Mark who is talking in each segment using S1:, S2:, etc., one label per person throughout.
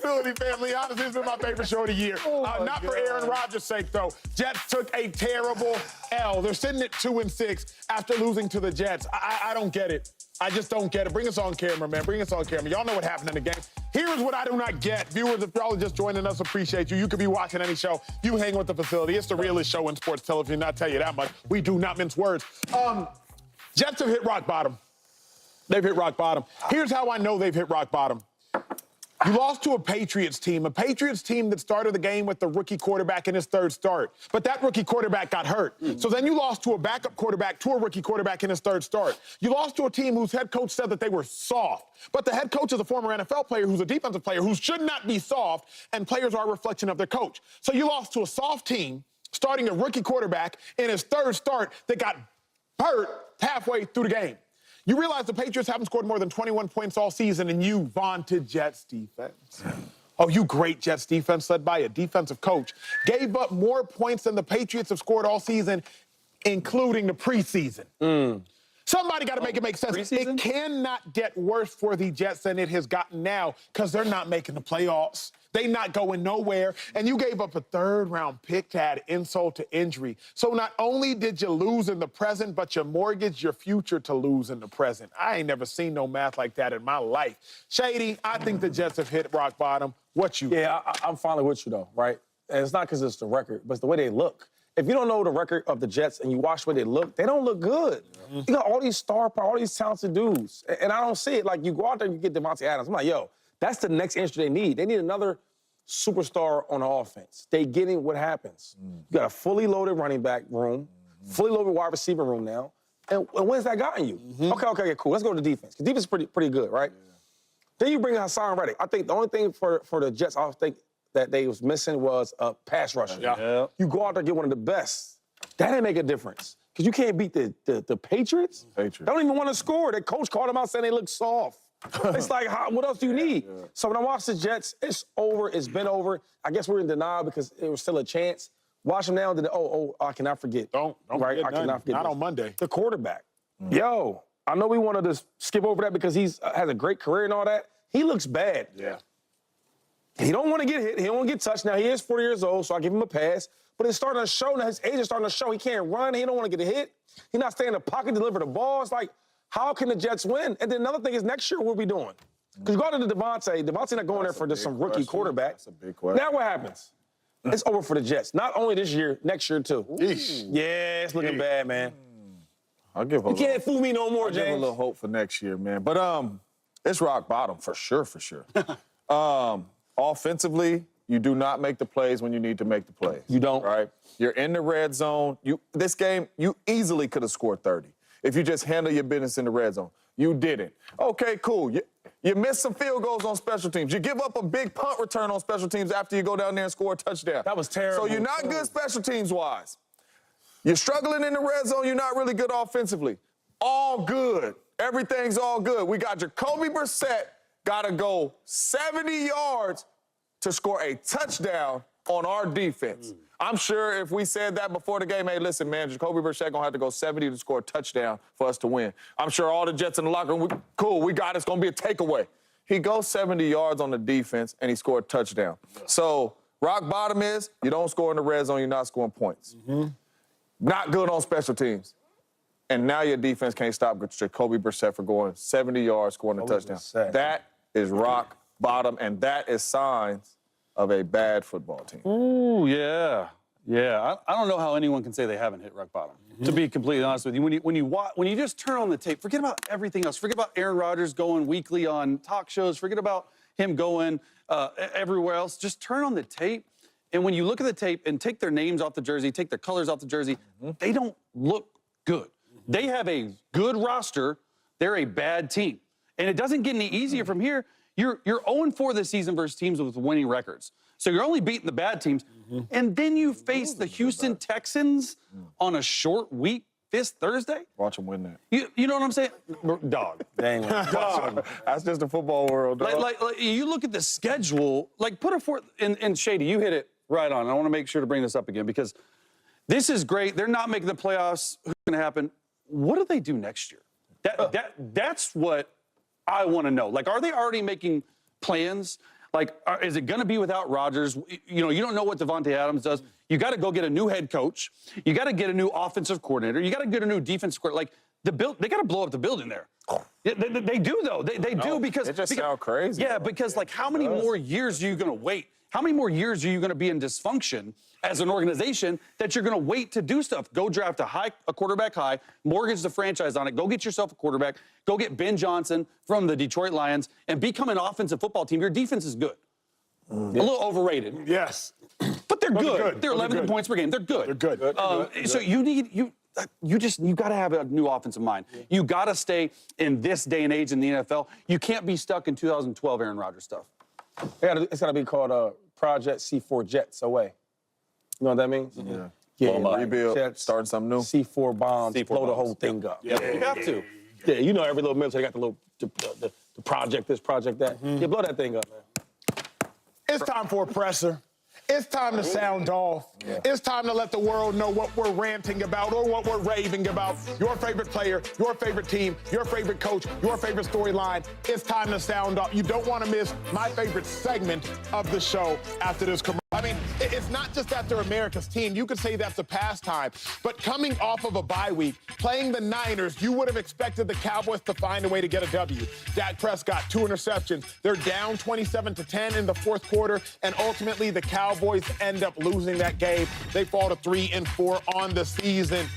S1: facility, family. Honestly, this is my favorite show of the year. Not for Aaron Rodgers' sake, though. Jets took a terrible L. They're sitting at 2-6 after losing to the Jets. I don't get it. I just don't get it. Bring us on camera, man. Bring us on camera. Y'all know what happened in the game. Here's what I do not get. Viewers, if y'all are just joining us, appreciate you. You could be watching any show. You hang with the facility. It's the realest show in sports television. I'll tell you that much. We do not mince words. Jets have hit rock bottom. They've hit rock bottom. Here's how I know they've hit rock bottom. You lost to a Patriots team that started the game with the rookie quarterback in his third start. But that rookie quarterback got hurt. So then you lost to a backup quarterback to a rookie quarterback in his third start. You lost to a team whose head coach said that they were soft. But the head coach is a former NFL player who's a defensive player who should not be soft, and players are a reflection of their coach. So you lost to a soft team starting a rookie quarterback in his third start that got hurt halfway through the game. You realize the Patriots haven't scored more than 21 points all season, and you vaunted Jets defense. Oh, you great Jets defense led by a defensive coach. Gave up more points than the Patriots have scored all season, including the preseason. Somebody got to make it make sense.
S2: Preseason?
S1: It cannot get worse for the Jets than it has gotten now because they're not making the playoffs. They not going nowhere. And you gave up a third-round pick to add insult to injury. So not only did you lose in the present, but you mortgaged your future to lose in the present. I ain't never seen no math like that in my life. Shady, I think the Jets have hit rock bottom. What you?
S2: Yeah, I'm finally with you, though, right? And it's not because it's the record, but it's the way they look. If you don't know the record of the Jets and you watch the way they don't look good. You got all these all these talented dudes. And I don't see it. Like, you go out there and you get Devontae Adams. I'm like, yo, that's the next injury they need. They need another superstar on the offense. They getting what happens. You got a fully loaded running back room, fully loaded wide receiver room now. And when's that gotten you? Okay, cool. Let's go to the defense. The defense is pretty good, right? Then you bring in Hassan Reddick. I think the only thing for the Jets, I think, that they was missing was a pass rusher. You go out there and get one of the best. That didn't make a difference. Because you can't beat the Patriots. They don't even want to score. Their coach called them out saying they look soft. It's like, what else do you need? So when I watch the Jets, it's over. It's been over. I guess we're in denial because it was still a chance. Watch them now, and then, I cannot forget.
S1: Don't
S2: right?
S1: forget
S2: I cannot forget.
S1: Not on Monday.
S2: The quarterback. Yo, I know we wanted to skip over that because he's has a great career and all that. He looks bad.
S1: Yeah.
S2: He don't want to get hit. He don't want to get touched. Now, he is 40 years old, so I give him a pass. But it's starting to show now. His age is starting to show. He can't run. He don't want to get a hit. He's not staying in the pocket, deliver the ball. It's like, how can the Jets win? And then another thing is next year, what are we doing? Because you go to Devontae not going there for just some rookie quarterback.
S3: That's a big question.
S2: Now what happens? It's over for the Jets. Not only this year, next year too.
S1: Yeesh.
S2: Yeah, it's looking bad, man.
S3: I'll give
S2: You can't fool me no more,
S3: I'll give a
S2: James.
S3: little hope for next year, man. But it's rock bottom for sure. Offensively, you do not make the plays when you need to make the plays.
S2: You don't.
S3: Right? You're in the red zone. This game, you easily could have scored 30 if you just handle your business in the red zone. You didn't. Okay, cool. You missed some field goals on special teams. You give up a big punt return on special teams after you go down there and score a touchdown.
S2: That was terrible.
S3: So you're not good special teams-wise. You're struggling in the red zone. You're not really good offensively. All good. Everything's all good. We got Jacoby Brissett got to go 70 yards to score a touchdown on our defense. I'm sure if we said that before the game, hey, listen, man, Jacoby Brissett going to have to go 70 to score a touchdown for us to win. I'm sure all the Jets in the locker room, cool, we got it. It's going to be a takeaway. He goes 70 yards on the defense, and he scored a touchdown. So rock bottom is you don't score in the red zone, you're not scoring points. Not good on special teams. And now your defense can't stop Jacoby Brissett for going 70 yards, scoring a touchdown. That is rock bottom, and that is signs of a bad football team.
S4: Ooh, yeah. Yeah, I don't know how anyone can say they haven't hit rock bottom, to be completely honest with you. When you just turn on the tape, forget about everything else. Forget about Aaron Rodgers going weekly on talk shows. Forget about him going everywhere else. Just turn on the tape, and when you look at the tape and take their names off the jersey, take their colors off the jersey, they don't look good. They have a good roster. They're a bad team. And it doesn't get any easier from here. You're 0-4 this season versus teams with winning records. So you're only beating the bad teams. And then you face the Houston Texans on a short week this Thursday.
S3: Watch them win that.
S4: You know what I'm saying? Dog.
S2: Dang.
S4: Dog.
S3: That's just the football world, dog.
S4: Like you look at the schedule, like put it forth, and Shady, you hit it right on. I want to make sure to bring this up again because this is great. They're not making the playoffs. Who's going to happen? What do they do next year? That's what I want to know. Like, are they already making plans? Like, is it going to be without Rodgers? You know, you don't know what Devontae Adams does. You got to go get a new head coach. You got to get a new offensive coordinator. You got to get a new defensive coordinator. Like, they got to blow up the building there. They do, though. They do because...
S3: It just sounds crazy.
S4: Yeah, because, like, how many more years are you going to wait? How many more years are you going to be in dysfunction as an organization that you're going to wait to do stuff? Go draft a quarterback high, mortgage the franchise on it, go get yourself a quarterback, go get Ben Johnson from the Detroit Lions, and become an offensive football team. Your defense is good. A little overrated.
S1: Yes.
S4: But they're good. They're
S1: They're
S4: 11
S1: good.
S4: points per game. They're good.
S1: They're good.
S4: So you got to have a new offensive mind. Yeah. You got to stay in this day and age in the NFL. You can't be stuck in 2012 Aaron Rodgers stuff.
S2: It's got to be called Project C4 Jets away. You know what that means?
S3: Yeah.
S2: Yeah,
S3: rebuild,
S2: Jets,
S3: starting something new.
S2: C4 bombs,
S4: C4
S2: blow the
S4: bombs.
S2: whole thing up.
S4: Yeah, you have to.
S2: Yeah, you know every little military got the little the project this, project that. Yeah, blow that thing up, man.
S1: It's time for a presser. It's time to sound off. Yeah. It's time to let the world know what we're ranting about or what we're raving about. Your favorite player, your favorite team, your favorite coach, your favorite storyline. It's time to sound off. You don't want to miss my favorite segment of the show after this commercial. I mean, it's not just that they're America's team. You could say that's a pastime. But coming off of a bye week, playing the Niners, you would have expected the Cowboys to find a way to get a W. Dak Prescott, 2 interceptions. They're down 27-10 in the fourth quarter, and ultimately the Cowboys end up losing that game. They fall to 3-4 on the season.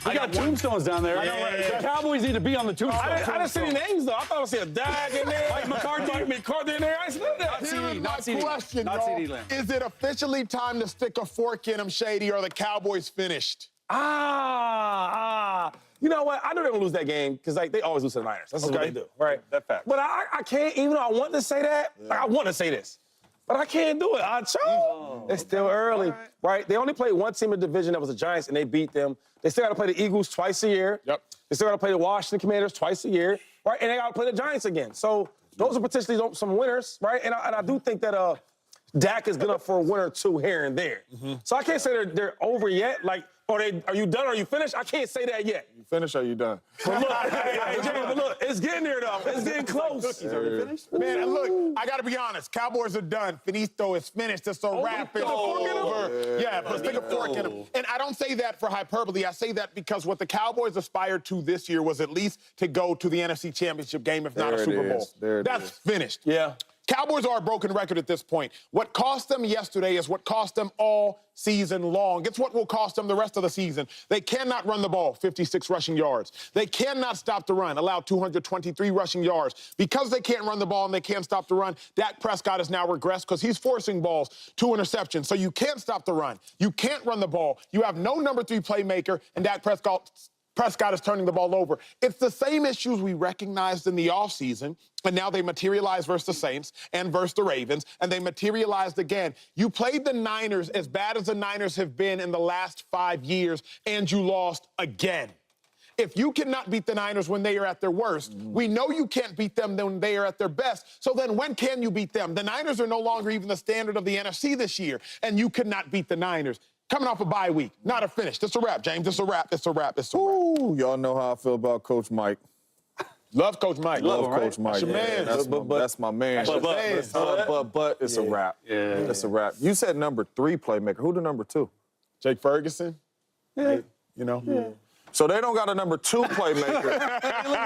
S4: We got tombstones down there.
S1: Yeah.
S4: The Cowboys need to be on the tombstone.
S2: I didn't see any names, though. I thought I said a Dak in there. Mike McCarthy in there. I said that.
S1: Here's my question,
S4: not
S1: y'all.
S4: CeeDee Lamb.
S1: Is it officially time to stick a fork in them, Shady, or are the Cowboys finished?
S2: You know what? I know they're going to lose that game because they always lose to the Niners. That's what they do, right?
S4: That's fact.
S2: But I can't, even though I want to say that, like, I want to say this. But I can't do it. It's still early, right? They only played one team in the division that was the Giants, and they beat them. They still got to play the Eagles twice a year.
S1: Yep.
S2: They still got to play the Washington Commanders twice a year, right? And they got to play the Giants again. So those are potentially some winners, right? And I do think that Dak is good up for a win or two here and there. So I can't say they're over yet. Like, are you done? Are you finished? I can't say that yet.
S3: You finished or you done?
S2: But look, hey, Jay, but look, it's getting there, though. It's getting close.
S1: Man, and look, I got to be honest. Cowboys are done. Finito is finished. It's a wrap. It's over. Yeah, but stick a fork in them. And I don't say that for hyperbole. I say that because what the Cowboys aspired to this year was at least to go to the NFC Championship game, if not a Super Bowl. That's finished.
S2: Yeah.
S1: Cowboys are a broken record at this point. What cost them yesterday is what cost them all season long. It's what will cost them the rest of the season. They cannot run the ball, 56 rushing yards. They cannot stop the run, allow 223 rushing yards. Because they can't run the ball and they can't stop the run, Dak Prescott has now regressed because he's forcing balls, 2 interceptions. So you can't stop the run. You can't run the ball. You have no number 3 playmaker, and Dak Prescott is turning the ball over. It's the same issues we recognized in the offseason, and now they materialize versus the Saints and versus the Ravens, and they materialized again. You played the Niners as bad as the Niners have been in the last 5 years, and you lost again. If you cannot beat the Niners when they are at their worst, we know you can't beat them when they are at their best. So then when can you beat them? The Niners are no longer even the standard of the NFC this year, and you could not beat the Niners. Coming off a bye week, not a finish. It's a wrap, James. It's a wrap. It's a wrap. It's a wrap.
S3: Ooh, y'all know how I feel about Coach Mike.
S1: Love Coach Mike.
S3: Love Coach Mike.
S1: That's your man.
S3: That's my man. But it's a wrap.
S4: Yeah.
S3: It's a wrap. You said number 3 playmaker. Who the number 2?
S1: Jake Ferguson.
S2: Yeah.
S1: You know? Yeah.
S3: So they don't got a number 2 playmaker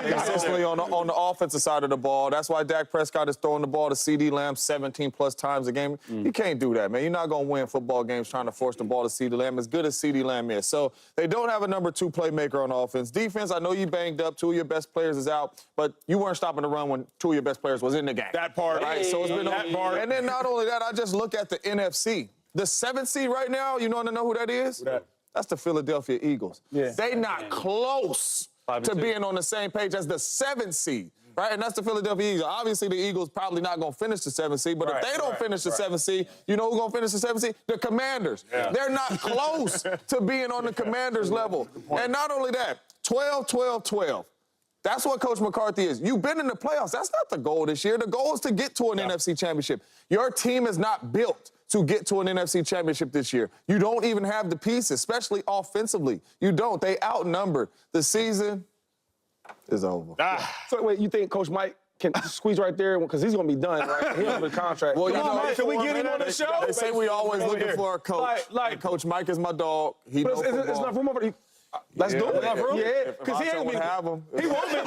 S3: consistently on the offensive side of the ball. That's why Dak Prescott is throwing the ball to CeeDee Lamb 17+ times a game. You can't do that, man. You're not going to win football games trying to force the ball to CeeDee Lamb, as good as CeeDee Lamb is. So they don't have a number 2 playmaker on offense. Defense, I know you banged up. 2 of your best players is out, but you weren't stopping the run when 2 of your best players was in the game.
S1: That part.
S3: Right? So it's been that part. And then not only that, I just look at the NFC. The 7th seed right now, you want to know who that is?
S2: Who that?
S3: That's the Philadelphia Eagles.
S2: Yeah.
S3: They not close to being on the same page as the 7th seed, right? And that's the Philadelphia Eagles. Obviously, the Eagles probably not going to finish the 7th seed, but if they don't finish the 7th seed, you know who's going to finish the 7th seed? The Commanders. Yeah. They're not close to being on the Commanders level. And not only that, 12-12-12. That's what Coach McCarthy is. You've been in the playoffs. That's not the goal this year. The goal is to get to an NFC championship. Your team is not built to get to an NFC championship this year. You don't even have the pieces, especially offensively. You don't. They outnumbered. The season is over.
S2: So wait, you think Coach Mike can squeeze right there because he's gonna be done, right? He's on the contract.
S3: Well, you
S2: Come on,
S3: know,
S2: man, can we get him on the show?
S3: They say we always looking for a coach.
S2: Like
S3: Coach Mike is my dog. He knows
S2: it's
S3: football.
S2: enough room over. Let's do it.
S3: If
S2: Yeah,
S3: Macho would have him.
S2: He won't be.